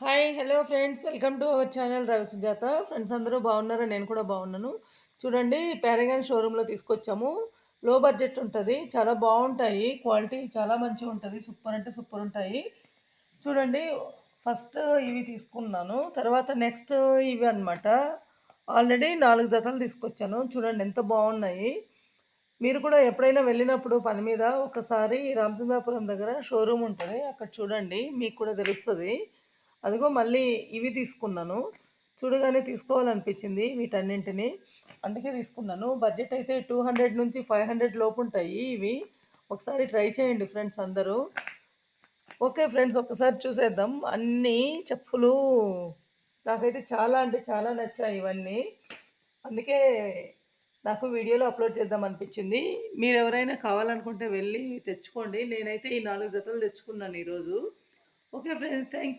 Hi hello friends, welcome to our channel Ravi Sujatha. Friends అందరూ బాగున్నారా? నేను కూడా బాగున్నాను. చూడండి, పారగాన్ షోరూంలో తీసుకొచ్చాము. లో బడ్జెట్ ఉంటుంది, చాలా బాగుంటాయి, క్వాలిటీ చాలా మంచిగా ఉంటుంది, సూపర్ అంటే సూపర్ ఉంటాయి. చూడండి, ఫస్ట్ ఇవి తీసుకున్నాను, తర్వాత నెక్స్ట్ ఇవి అన్నమాట. ఆల్రెడీ 4 జతలు తీసుకొచ్చాను. చూడండి ఎంత బాగున్నాయి. మీరు కూడా ఎప్పుడైనా వెళ్ళినప్పుడు పని మీద ఒకసారి రామచంద్రాపురం దగ్గర షోరూమ్ ఉంటుంది, అక్కడ చూడండి, మీకు కూడా తెలుస్తుంది. అదిగో మళ్ళీ ఇవి తీసుకున్నాను. చూడగానే తీసుకోవాలనిపించింది వీటన్నింటిని, అందుకే తీసుకున్నాను. బడ్జెట్ అయితే 200 నుంచి 500 లోపు ఉంటాయి ఇవి. ఒకసారి ట్రై చేయండి ఫ్రెండ్స్ అందరూ. ఓకే ఫ్రెండ్స్, ఒకసారి చూసేద్దాం. అన్నీ చెప్పులు నాకైతే చాలా అంటే చాలా నచ్చాయి ఇవన్నీ. అందుకే నాకు వీడియోలో అప్లోడ్ చేద్దాం అనిపించింది. మీరు ఎవరైనా కావాలనుకుంటే వెళ్ళి తెచ్చుకోండి. నేనైతే ఈ 4 జతలు తెచ్చుకున్నాను ఈరోజు. Okay friends, thank